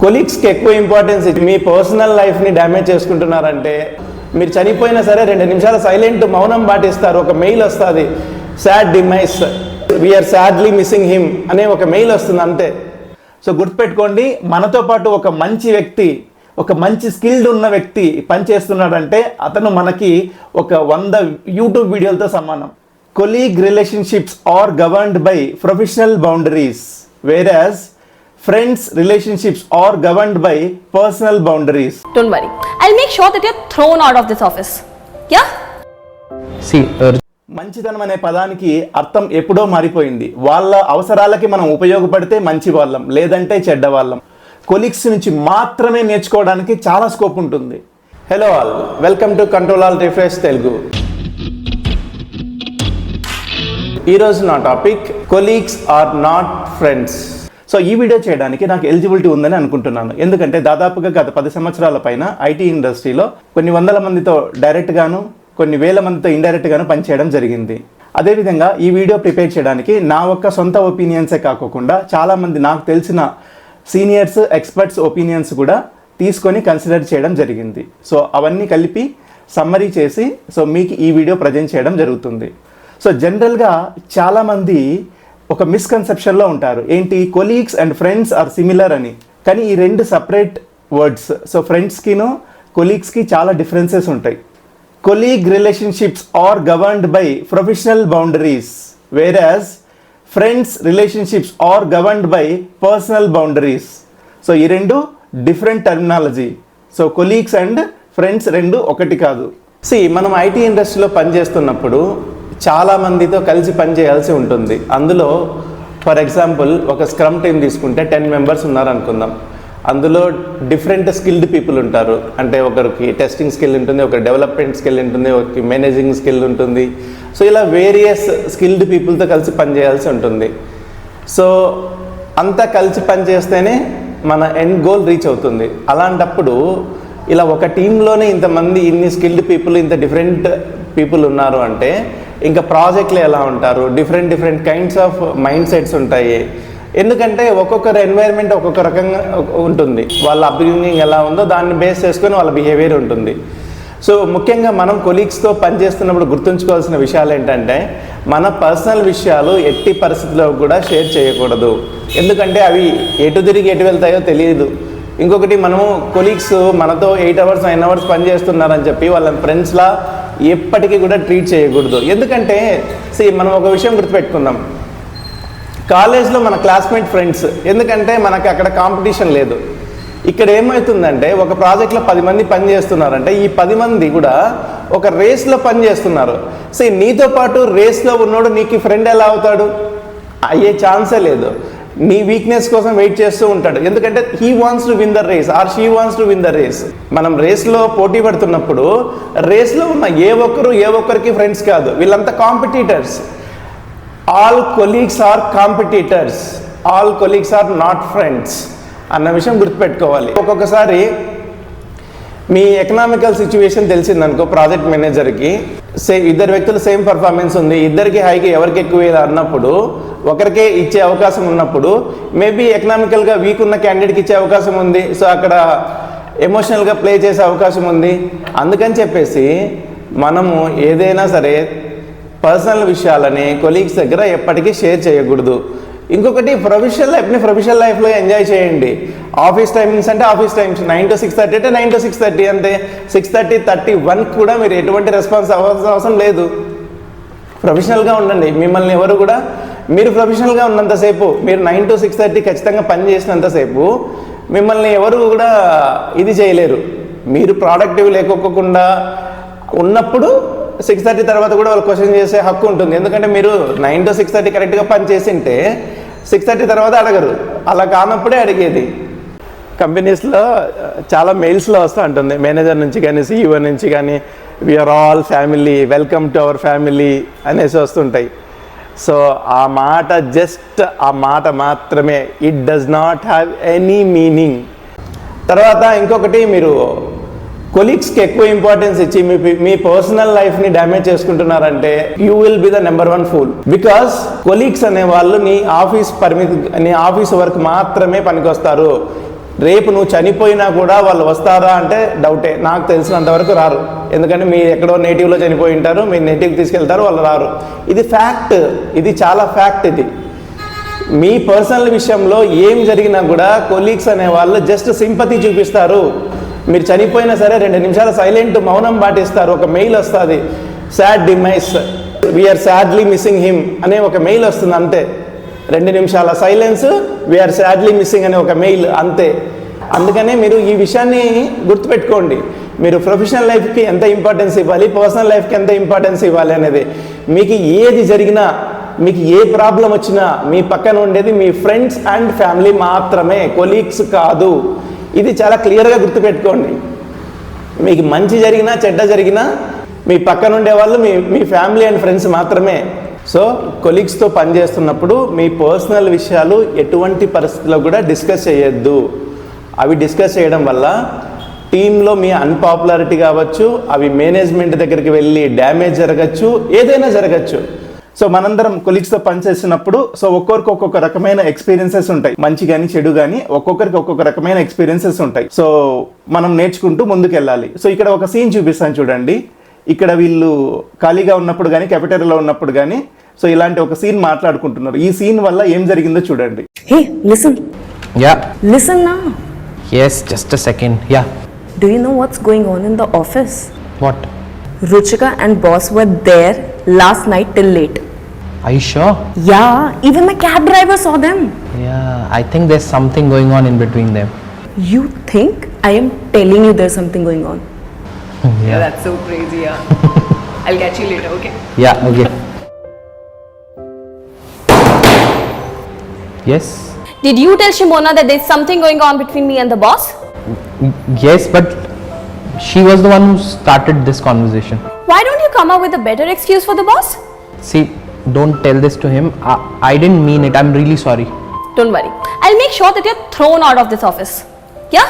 కొలీగ్స్కి ఎక్కువ ఇంపార్టెన్స్ ఇచ్చి మీ పర్సనల్ లైఫ్ని డ్యామేజ్ చేసుకుంటున్నారంటే, మీరు చనిపోయినా సరే 2 నిమిషాలు సైలెంట్ మౌనం పాటిస్తారు, ఒక మెయిల్ వస్తుంది, sad demise, we are sadly missing him అనే ఒక మెయిల్ వస్తుంది అంతే. సో గుర్తుపెట్టుకోండి, మనతో పాటు ఒక మంచి వ్యక్తి, ఒక మంచి స్కిల్డ్ ఉన్న వ్యక్తి పనిచేస్తున్నాడంటే అతను మనకి ఒక 100 యూట్యూబ్ వీడియోలతో సమానం. Colleague relationships are governed by professional boundaries, whereas friends relationships are governed by personal boundaries. Don't worry, I'll make sure that you're thrown out of this office. Yeah? See, మంచితనం అనే పదానికి అర్థం ఎప్పుడో మారిపోయింది. వాళ్ళ అవసరాలకి మనం ఉపయోగపడితే మంచి వాళ్ళం, లేదంటే చెడ్డ వాళ్ళం. కొలీగ్స్ నుంచి మాత్రమే నేర్చుకోవడానికి చాలా స్కోప్ ఉంటుంది. Hello all, welcome to control all refresh Telugu. ఈరోజు నా topic colleagues are not friends. So ఈ వీడియో చేయడానికి నాకు ఎలిజిబిలిటీ ఉందని అనుకుంటున్నాను. ఎందుకంటే దాదాపుగా గత 10 సంవత్సరాల పైన ఐటీ ఇండస్ట్రీలో కొన్ని వందల మందితో డైరెక్ట్గాను, కొన్ని వేల మందితో ఇండైరెక్ట్గాను పనిచేయడం జరిగింది. అదేవిధంగా ఈ వీడియో ప్రిపేర్ చేయడానికి నా ఒక్క సొంత ఒపీనియన్సే కాకుండా చాలామంది నాకు తెలిసిన సీనియర్స్, ఎక్స్పర్ట్స్ ఒపీనియన్స్ కూడా తీసుకొని కన్సిడర్ చేయడం జరిగింది. సో అవన్నీ కలిపి సమ్మరీ చేసి మీకు ఈ వీడియో ప్రజెంట్ చేయడం జరుగుతుంది. సో జనరల్గా చాలామంది ఒక మిస్కన్సెప్షన్లో ఉంటారు, ఏంటి colleagues and friends are similar అని. కానీ ఈ 2 సపరేట్ వర్డ్స్. సో ఫ్రెండ్స్కిను కొలీగ్స్కి చాలా డిఫరెన్సెస్ ఉంటాయి. Colleague relationships are governed by professional boundaries, whereas friends relationships are governed by personal boundaries. So ఈ 2 different terminology. So colleagues and friends 2 ఒకటి కాదు. మనం ఐటీ ఇండస్ట్రీలో పనిచేస్తున్నప్పుడు చాలా మందితో కలిసి పనిచేయాల్సి ఉంటుంది. అందులో ఫర్ ఎగ్జాంపుల్ ఒక స్క్రమ్ టీమ్ తీసుకుంటే 10 మెంబర్స్ ఉన్నారనుకుందాం. అందులో డిఫరెంట్ స్కిల్డ్ పీపుల్ ఉంటారు. అంటే ఒకరికి టెస్టింగ్ స్కిల్ ఉంటుంది, ఒకరికి డెవలప్మెంట్ స్కిల్ ఉంటుంది, ఒకరికి మేనేజింగ్ స్కిల్ ఉంటుంది. సో ఇలా వేరియస్ స్కిల్డ్ పీపుల్తో కలిసి పనిచేయాల్సి ఉంటుంది. సో అంతా కలిసి పనిచేస్తేనే మన ఎండ్ గోల్ రీచ్ అవుతుంది. అలాంటప్పుడు ఇలా ఒక టీంలోనే ఇంతమంది, ఇన్ని స్కిల్డ్ పీపుల్, ఇంత డిఫరెంట్ పీపుల్ ఉన్నారు అంటే ఇంకా ప్రాజెక్ట్లో ఎలా ఉంటారు, different kinds of mind sets ఉంటాయి. ఎందుకంటే ఒక్కొక్కరు ఎన్వైర్న్మెంట్ ఒక్కొక్క రకంగా ఉంటుంది. వాళ్ళ అప్బ్రింగింగ్ ఎలా ఉందో దాన్ని బేస్ చేసుకొని వాళ్ళ బిహేవియర్ ఉంటుంది. సో ముఖ్యంగా మనం కొలీగ్స్తో పనిచేస్తున్నప్పుడు గుర్తుంచుకోవాల్సిన విషయాలు ఏంటంటే, మన పర్సనల్ విషయాలు ఎట్టి పరిస్థితుల్లో కూడా షేర్ చేయకూడదు. ఎందుకంటే అవి ఎటు తిరిగి ఎటు వెళ్తాయో తెలియదు. ఇంకొకటి, మనము కొలీగ్స్ మనతో 8 hours 9 hours పనిచేస్తున్నారని చెప్పి వాళ్ళని ఫ్రెండ్స్లా ఎప్పటికీ కూడా ట్రీట్ చేయకూడదు. ఎందుకంటే మనం ఒక విషయం గుర్తుపెట్టుకుందాం, కాలేజ్లో మన క్లాస్మేట్ ఫ్రెండ్స్, ఎందుకంటే మనకి అక్కడ కాంపిటీషన్ లేదు. ఇక్కడ ఏమవుతుందంటే ఒక ప్రాజెక్ట్లో 10 మంది పని చేస్తున్నారంటే ఈ 10 మంది కూడా ఒక రేస్లో పని చేస్తున్నారు. నీతో పాటు రేస్లో ఉన్నోడు నీకు ఫ్రెండ్ ఎలా అవుతాడు? అయ్యే ఛాన్సే లేదు. నీ వీక్నెస్ కోసం వెయిట్ చేస్తూ ఉంటాడు. ఎందుకంటే he wants to win the race or she wants to win the race. మనం రేస్లో పోటీ పడుతున్నప్పుడు రేస్లో ఉన్న ఏ ఒక్కరికి ఫ్రెండ్స్ కాదు, వీళ్ళంతా competitors. All colleagues are competitors, all colleagues are not friends అన్న విషయం గుర్తుపెట్టుకోవాలి. ఒక్కొక్కసారి మీ ఎకనామికల్ సిచ్యువేషన్ తెలిసిందనుకో, ప్రాజెక్ట్ మేనేజర్కి ఇద్దరు వ్యక్తులు సేమ్ పర్ఫార్మెన్స్ ఉంది, ఇద్దరికి హైకి ఎవరికి ఎక్కువ అన్నప్పుడు ఒకరికే ఇచ్చే అవకాశం ఉన్నప్పుడు మేబీ ఎకనామికల్గా వీక్ ఉన్న క్యాండిడేట్కి ఇచ్చే అవకాశం ఉంది. సో అక్కడ ఎమోషనల్గా ప్లే చేసే అవకాశం ఉంది. అందుకని చెప్పేసి మనము ఏదైనా సరే పర్సనల్ విషయాలని కొలీగ్స్ దగ్గర ఎప్పటికీ షేర్ చేయకూడదు. ఇంకొకటి, ప్రొఫెషనల్ లైఫ్లో ఎంజాయ్ చేయండి. ఆఫీస్ టైమింగ్స్ అంటే ఆఫీస్ టైమ్స్ 9 to 6:30 అంటే 9 to 6:30 అంతే. 6:30-31 కూడా మీరు ఎటువంటి రెస్పాన్స్ అవ్వాల్సిన అవసరం లేదు. ప్రొఫెషనల్గా ఉండండి. మిమ్మల్ని ఎవరు కూడా, మీరు ప్రొఫెషనల్గా ఉన్నంతసేపు, మీరు 9 to 6:30 ఖచ్చితంగా పని చేసినంతసేపు మిమ్మల్ని ఎవరు కూడా ఇది చేయలేరు. మీరు ప్రొడక్టివ్ లేకోకుండా ఉన్నప్పుడు 6:30 తర్వాత కూడా వాళ్ళు క్వశ్చన్ చేసే హక్కు ఉంటుంది. ఎందుకంటే మీరు 9 to 6:30 కరెక్ట్గా పని చేసింటే 6:30 తర్వాత అడగరు. అలా కానప్పుడే అడిగేది. కంపెనీస్లో చాలా మెయిల్స్లో వస్తూ ఉంటుంది, మేనేజర్ నుంచి కానీ CEO నుంచి కానీ, we're all family, welcome to our family అనేసి వస్తుంటాయి. సో ఆ మాట జస్ట్ ఆ మాట మాత్రమే, it does not have any meaning. తర్వాత ఇంకొకటి, మీరు కొలీగ్స్కి ఎక్కువ ఇంపార్టెన్స్ ఇచ్చి మీ పర్సనల్ లైఫ్ని డ్యామేజ్ చేసుకుంటున్నారంటే you will be the number 1 fool. Because colleagues అనేవాళ్ళు నీ ఆఫీస్ వర్క్ మాత్రమే పనికొస్తారు. రేపు నువ్వు చనిపోయినా కూడా వాళ్ళు వస్తారా అంటే డౌటే. నాకు తెలిసినంతవరకు రారు. ఎందుకంటే మీరు ఎక్కడో నేటివ్లో చనిపోయి ఉంటారు, మీరు నేటివ్కి తీసుకెళ్తారు, వాళ్ళు రారు. ఇది ఫ్యాక్ట్, ఇది చాలా ఫ్యాక్ట్. ఇది మీ పర్సనల్ విషయంలో ఏం జరిగినా కూడా కొలీగ్స్ అనే వాళ్ళు జస్ట్ సింపతి చూపిస్తారు. మీరు చనిపోయినా సరే 2 నిమిషాలు సైలెంట్ మౌనం పాటిస్తారు. ఒక మెయిల్ వస్తుంది, sad demise, we are sadly missing him అనే ఒక మెయిల్ వస్తుంది అంతే. 2 నిమిషాల సైలెన్స్, వీఆర్ సాడ్లీ మిస్సింగ్ అనే ఒక మెయిల్ అంతే. అందుకనే మీరు ఈ విషయాన్ని గుర్తుపెట్టుకోండి. మీరు ప్రొఫెషనల్ లైఫ్కి ఎంత ఇంపార్టెన్స్ ఇవ్వాలి, పర్సనల్ లైఫ్కి ఎంత ఇంపార్టెన్స్ ఇవ్వాలి అనేది. మీకు ఏది జరిగినా, మీకు ఏ ప్రాబ్లం వచ్చినా మీ పక్కన ఉండేది మీ ఫ్రెండ్స్ అండ్ ఫ్యామిలీ మాత్రమే, కొలీగ్స్ కాదు. ఇది చాలా క్లియర్గా గుర్తుపెట్టుకోండి. మీకు మంచి జరిగినా చెడ్డ జరిగినా మీ పక్కన ఉండే వాళ్ళు మీ ఫ్యామిలీ అండ్ ఫ్రెండ్స్ మాత్రమే. సో కొలీగ్స్తో పనిచేస్తున్నప్పుడు మీ పర్సనల్ విషయాలు ఎటువంటి పరిస్థితుల్లో కూడా డిస్కస్ చేయొద్దు. అవి డిస్కస్ చేయడం వల్ల టీంలో మీ అన్పాపులారిటీ కావచ్చు, అవి మేనేజ్మెంట్ దగ్గరికి వెళ్ళి డ్యామేజ్ జరగచ్చు, ఏదైనా జరగచ్చు. సో మనందరం కొలీగ్స్తో పనిచేస్తున్నప్పుడు సో ఒక్కొక్కరికి ఒక్కొక్క రకమైన ఎక్స్పీరియన్సెస్ ఉంటాయి. మంచి కానీ చెడు కానీ ఒక్కొక్కరికి ఒక్కొక్క రకమైన ఎక్స్పీరియన్సెస్ ఉంటాయి. సో మనం నేర్చుకుంటూ ముందుకు వెళ్ళాలి. సో ఇక్కడ ఒక సీన్ చూపిస్తాను చూడండి. ఇక్కడ వీళ్ళు ఖాళీగా ఉన్నప్పుడు కానీ కెఫెటేరియాలో ఉన్నప్పుడు కానీ సో ఇలాంటి ఒక సీన్ మాట్లాడుకుంటున్నారు. ఈ సీన్ వల్ల ఏం జరిగిందో చూడండి. Hey, listen. Yeah. Listen now. Yes, just a second. Yeah. Do you know what's going on in the office? What? Ruchika and boss were there last night till late. Are you sure? Yeah, even my cab driver saw them. Yeah, I think there's something going on in between them. You think? I am telling you there's something going on. Yeah. That's so crazy, yeah. I'll catch you later, okay? Yeah, okay. Yes. Did you tell Shimona that there's something going on between me and the boss? Yes, but she was the one who started this conversation. Why don't you come up with a better excuse for the boss? See, don't tell this to him. I didn't mean it. I'm really sorry. Don't worry. I'll make sure that you're thrown out of this office. Yeah?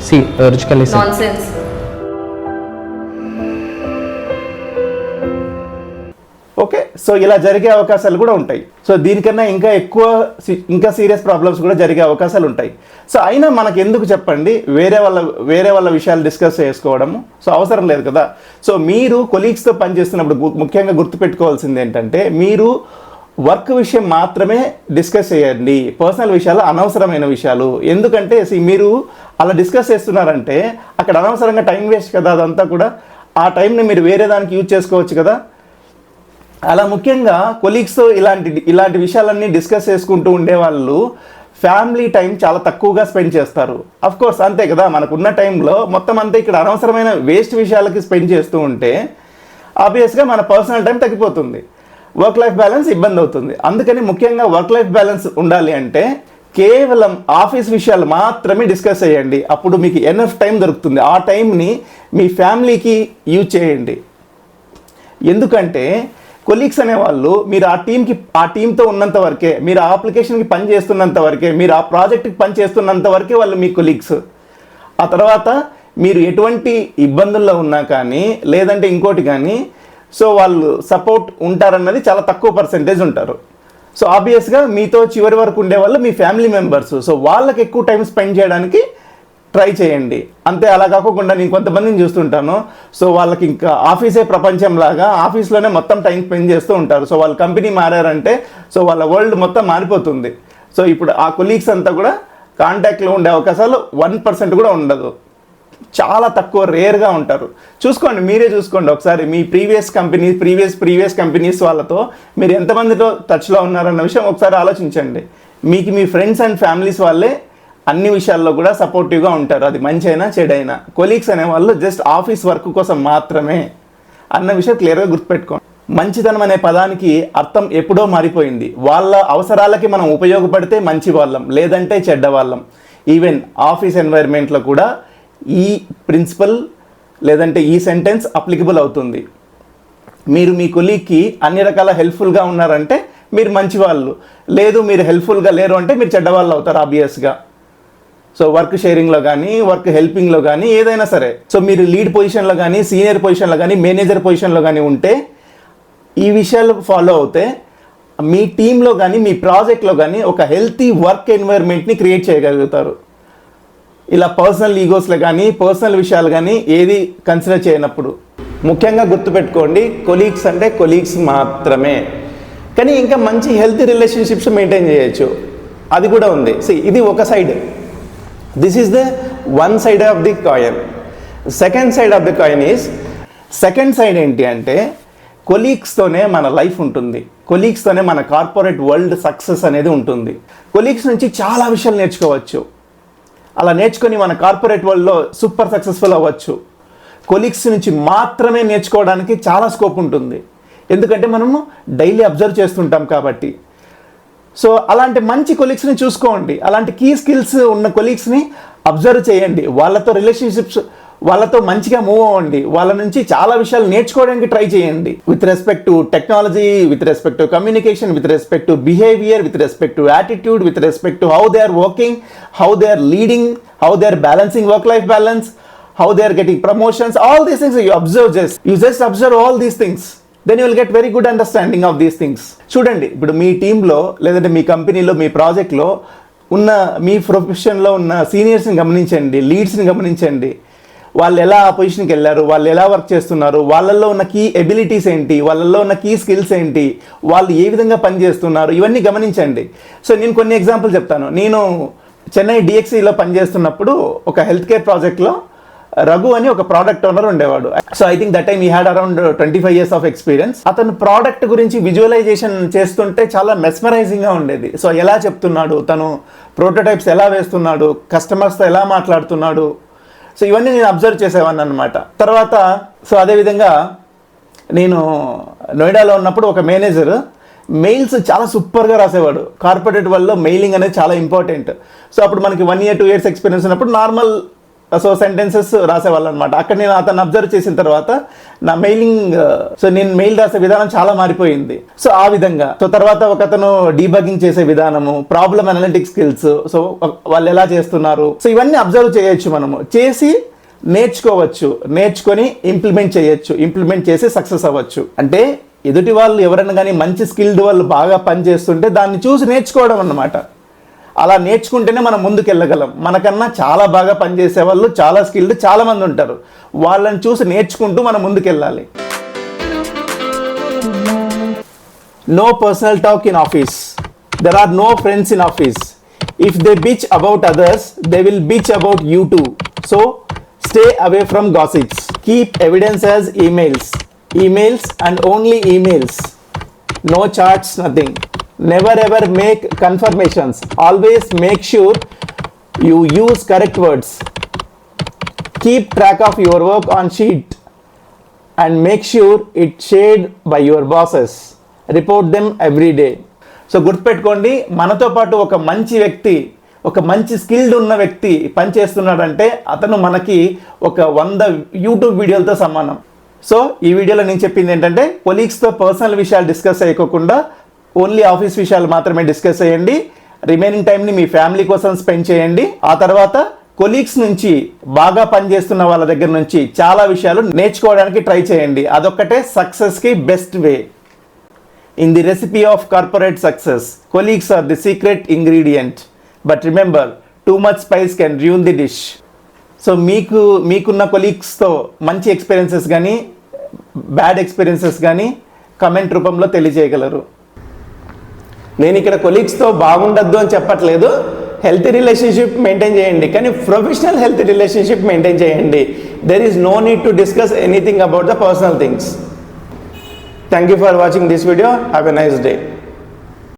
See, Ruchika, listen. Nonsense. Okay, so ఇలా జరిగే అవకాశాలు కూడా ఉంటాయి. So దీనికన్నా ఇంకా serious problems కూడా జరిగే అవకాశాలు ఉంటాయి. సో అయినా మనకు ఎందుకు చెప్పండి వేరే వాళ్ళ విషయాలు డిస్కస్ చేసుకోవడము? సో అవసరం లేదు కదా. సో మీరు కొలీగ్స్తో పనిచేస్తున్నప్పుడు ముఖ్యంగా గుర్తుపెట్టుకోవాల్సింది ఏంటంటే మీరు వర్క్ విషయం మాత్రమే డిస్కస్ చేయండి. పర్సనల్ విషయాలు అనవసరమైన విషయాలు. ఎందుకంటే మీరు అలా డిస్కస్ చేస్తున్నారంటే అక్కడ అనవసరంగా టైం వేస్ట్ కదా. అదంతా కూడా ఆ టైంని మీరు వేరే దానికి యూజ్ చేసుకోవచ్చు కదా. అలా ముఖ్యంగా కొలీగ్స్తో ఇలాంటి విషయాలన్నీ డిస్కస్ చేసుకుంటూ ఉండేవాళ్ళు ఫ్యామిలీ టైం చాలా తక్కువగా స్పెండ్ చేస్తారు. అఫ్ కోర్స్ అంతే కదా, మనకున్న టైంలో మొత్తం అంతా ఇక్కడ అనవసరమైన వేస్ట్ విషయాలకి స్పెండ్ చేస్తూ ఉంటే ఆబ్వియస్గా మన పర్సనల్ టైం తగ్గిపోతుంది, వర్క్ లైఫ్ బ్యాలెన్స్ ఇబ్బంది అవుతుంది. అందుకని ముఖ్యంగా వర్క్ లైఫ్ బ్యాలెన్స్ ఉండాలి అంటే కేవలం ఆఫీస్ విషయాలు మాత్రమే డిస్కస్ చేయండి. అప్పుడు మీకు ఎనఫ్ టైం దొరుకుతుంది. ఆ టైంని మీ ఫ్యామిలీకి యూజ్ చేయండి. ఎందుకంటే కొలీగ్స్ అనేవాళ్ళు మీరు ఆ టీంతో ఉన్నంత వరకే, మీరు ఆ అప్లికేషన్కి పని చేస్తున్నంత వరకే, మీరు ఆ ప్రాజెక్ట్కి పని చేస్తున్నంత వరకే వాళ్ళు మీ కొలీగ్స్. ఆ తర్వాత మీరు ఎటువంటి ఇబ్బందుల్లో ఉన్నా కానీ లేదంటే ఇంకోటి కానీ సో వాళ్ళు సపోర్ట్ ఉంటారన్నది చాలా తక్కువ పర్సెంటేజ్ ఉంటారు. సో ఆబ్వియస్గా మీతో చివరి వరకు ఉండేవాళ్ళు మీ ఫ్యామిలీ మెంబర్స్. సో వాళ్ళకి ఎక్కువ టైం స్పెండ్ చేయడానికి ట్రై చేయండి. అంతే, అలా కాకుండా నేను కొంతమందిని చూస్తుంటాను. సో వాళ్ళకి ఇంకా ఆఫీసే ప్రపంచంలాగా ఆఫీస్లోనే మొత్తం టైం స్పెండ్ చేస్తూ ఉంటారు. సో వాళ్ళ కంపెనీ మారారంటే సో వాళ్ళ వరల్డ్ మొత్తం మారిపోతుంది. సో ఇప్పుడు ఆ కొలీగ్స్ అంతా కూడా కాంటాక్ట్లో ఉండే అవకాశాలు 1% కూడా ఉండదు. చాలా తక్కువ, రేర్గా ఉంటారు. చూసుకోండి, మీరే చూసుకోండి ఒకసారి మీ ప్రీవియస్ కంపెనీస్ వాళ్ళతో మీరు ఎంతమందితో టచ్లో ఉన్నారన్న విషయం ఒకసారి ఆలోచించండి. మీకు మీ ఫ్రెండ్స్ అండ్ ఫ్యామిలీస్ వాళ్ళే అన్ని విషయాల్లో కూడా సపోర్టివ్గా ఉంటారు. అది మంచి అయినా చెడైనా. కొలీగ్స్ అనేవాళ్ళు జస్ట్ ఆఫీస్ వర్క్ కోసం మాత్రమే అన్న విషయం క్లియర్గా గుర్తుపెట్టుకోండి. మంచితనం అనే పదానికి అర్థం ఎప్పుడో మారిపోయింది. వాళ్ళ అవసరాలకి మనం ఉపయోగపడితే మంచి వాళ్ళం, లేదంటే చెడ్డవాళ్ళం. ఈవెన్ ఆఫీస్ ఎన్వైర్న్మెంట్లో కూడా ఈ ప్రిన్సిపల్ లేదంటే ఈ సెంటెన్స్ అప్లికబుల్ అవుతుంది. మీరు మీ కొలీగ్కి అన్ని రకాల హెల్ప్ఫుల్గా ఉన్నారంటే మీరు మంచి వాళ్ళు, లేదు మీరు హెల్ప్ఫుల్గా లేరు అంటే మీరు చెడ్డవాళ్ళు అవుతారు ఆబ్వియస్గా. సో వర్క్ షేరింగ్లో కానీ వర్క్ హెల్పింగ్లో కానీ ఏదైనా సరే. సో మీరు లీడ్ పొజిషన్లో కానీ సీనియర్ పొజిషన్లో కానీ మేనేజర్ పొజిషన్లో కానీ ఉంటే ఈ విషయాలు ఫాలో అవుతే మీ టీంలో కానీ మీ ప్రాజెక్ట్లో కానీ ఒక హెల్తీ వర్క్ ఎన్వైర్న్మెంట్ని క్రియేట్ చేయగలుగుతారు. ఇలా పర్సనల్ ఈగోస్లో కానీ పర్సనల్ విషయాలు కానీ ఏది కన్సిడర్ చేయనప్పుడు. ముఖ్యంగా గుర్తుపెట్టుకోండి, కొలీగ్స్ అంటే కొలీగ్స్ మాత్రమే. కానీ ఇంకా మంచి హెల్తీ రిలేషన్షిప్స్ మెయింటైన్ చేయొచ్చు, అది కూడా ఉంది. ఇది ఒక side. This is the one side of the coin. Second side of the coin is, second side ఏంటి అంటే కొలీగ్స్తోనే మన లైఫ్ ఉంటుంది, కొలీగ్స్తోనే మన కార్పొరేట్ వరల్డ్ సక్సెస్ అనేది ఉంటుంది. కొలీగ్స్ నుంచి చాలా విషయాలు నేర్చుకోవచ్చు, అలా నేర్చుకొని మన కార్పొరేట్ వరల్డ్లో సూపర్ సక్సెస్ఫుల్ అవ్వచ్చు. కొలీగ్స్ నుంచి మాత్రమే నేర్చుకోవడానికి చాలా స్కోప్ ఉంటుంది, ఎందుకంటే మనము డైలీ అబ్జర్వ్ చేస్తుంటాం కాబట్టి. సో అలాంటి మంచి కొలీగ్స్ని చూసుకోండి, అలాంటి కీ స్కిల్స్ ఉన్న కొలీగ్స్ని అబ్జర్వ్ చేయండి, వాళ్ళతో రిలేషన్షిప్స్, వాళ్ళతో మంచిగా మూవ్ అవ్వండి, వాళ్ళ నుంచి చాలా విషయాలు నేర్చుకోవడానికి ట్రై చేయండి. With respect to technology, with respect to communication, with respect to behaviour, with respect to attitude, with respect to how they are working, how they are leading, how they are balancing work life balance, how they are getting promotions, all these things you observe. You just observe all these things, then you will get very good understanding of these things. చూడండి, ఇప్పుడు మీ టీంలో లేదంటే మీ కంపెనీలో మీ ప్రాజెక్ట్లో ఉన్న మీ ప్రొఫెషన్లో ఉన్న సీనియర్స్ని గమనించండి, లీడ్స్ని గమనించండి. వాళ్ళు ఎలా ఆ పొజిషన్కి వెళ్ళారు, వాళ్ళు ఎలా వర్క్ చేస్తున్నారు, వాళ్ళల్లో ఉన్న కీ ఎబిలిటీస్ ఏంటి, వాళ్ళల్లో ఉన్న కీ స్కిల్స్ ఏంటి, వాళ్ళు ఏ విధంగా పనిచేస్తున్నారు, ఇవన్నీ గమనించండి. సో నేను కొన్ని ఎగ్జాంపుల్ చెప్తాను. నేను చెన్నై డిఎక్సీలో పనిచేస్తున్నప్పుడు ఒక హెల్త్ కేర్ ప్రాజెక్ట్లో రఘు అని ఒక ప్రోడక్ట్ ఓనర్ ఉండేవాడు. So I think that time he had around 25 years of experience. అతను ప్రోడక్ట్ గురించి విజువలైజేషన్ చేస్తుంటే చాలా మెస్మరైజింగ్గా ఉండేది. సో ఎలా చెప్తున్నాడు, తను ప్రోటోటైప్స్ ఎలా వేస్తున్నాడు, కస్టమర్స్తో ఎలా మాట్లాడుతున్నాడు, సో ఇవన్నీ నేను అబ్జర్వ్ చేసేవాడిని అనమాట. తర్వాత సో అదేవిధంగా నేను నోయిడాలో ఉన్నప్పుడు ఒక మేనేజర్ మెయిల్స్ చాలా సూపర్గా రాసేవాడు. కార్పొరేట్ వరల్డ్లో మెయిలింగ్ అనేది చాలా ఇంపార్టెంట్. సో అప్పుడు మనకి 1 year 2 years ఎక్స్పీరియన్స్ ఉన్నప్పుడు నార్మల్ సో సెంటెన్సెస్ రాసేవాళ్ళు అనమాట. అక్కడ నేను అతను అబ్జర్వ్ చేసిన తర్వాత నా మెయిలింగ్, సో నేను మెయిల్ రాసే విధానం చాలా మారిపోయింది. సో ఆ విధంగా సో తర్వాత ఒక అతను డీబగింగ్ చేసే విధానము, ప్రాబ్లమ్ అనలిటిక్స్ స్కిల్స్, సో వాళ్ళు ఎలా చేస్తున్నారు, సో ఇవన్నీ అబ్జర్వ్ చేయొచ్చు, మనము చేసి నేర్చుకోవచ్చు, నేర్చుకొని ఇంప్లిమెంట్ చేయొచ్చు, ఇంప్లిమెంట్ చేసి సక్సెస్ అవ్వచ్చు. అంటే ఎదుటి వాళ్ళు ఎవరైనా కానీ మంచి స్కిల్డ్ వాళ్ళు బాగా పని చేస్తుంటే దాన్ని చూసి నేర్చుకోవడం అన్నమాట. అలా నేర్చుకుంటేనే మనం ముందుకు వెళ్ళగలం. మనకన్నా చాలా బాగా పనిచేసే వాళ్ళు, చాలా స్కిల్డ్ చాలా మంది ఉంటారు, వాళ్ళని చూసి నేర్చుకుంటూ మనం ముందుకు వెళ్ళాలి. No personal talk in office. There are no friends in office. If they bitch about others, they will bitch about you too. So stay away from gossips. Keep evidence as emails and only emails. No charts, nothing. Never ever make confirmations. Always make sure you use correct words. Keep track of your work on sheet and make sure it's shared by your bosses. Report them every day. So గుర్తుపెట్టుకోండి, మనతో పాటు ఒక మంచి వ్యక్తి, ఒక మంచి skilled ఉన్న వ్యక్తి పనిచేస్తున్నాడంటే అతను మనకి ఒక 100 యూట్యూబ్ వీడియోలతో సమానం. సో ఈ వీడియోలో నేను చెప్పింది ఏంటంటే, కొలీగ్స్తో పర్సనల్ విషయాలు డిస్కస్ చేయకోకుండా ఓన్లీ ఆఫీస్ విషయాలు మాత్రమే డిస్కస్ చేయండి. రిమైనింగ్ టైంని మీ ఫ్యామిలీ కోసం స్పెండ్ చేయండి. ఆ తర్వాత కొలీగ్స్ నుంచి, బాగా పనిచేస్తున్న వాళ్ళ దగ్గర నుంచి చాలా విషయాలు నేర్చుకోవడానికి ట్రై చేయండి. అదొక్కటే సక్సెస్కి best way. In the recipe of corporate success, colleagues are the secret ingredient. But remember, too much spice can ruin the dish. So మీకున్న కొలీగ్స్తో మంచి ఎక్స్పీరియన్సెస్ కానీ బ్యాడ్ ఎక్స్పీరియన్సెస్ కానీ కమెంట్ రూపంలో తెలియజేయగలరు. నేను ఇక్కడ కొలీగ్స్తో బాగుండద్దు అని చెప్పట్లేదు. హెల్తీ రిలేషన్షిప్ మెయింటైన్ చేయండి, కానీ ప్రొఫెషనల్ హెల్తీ రిలేషన్షిప్ మెయింటైన్ చేయండి. There is no need to discuss anything about the personal things. Thank you for watching this video. Have a nice day.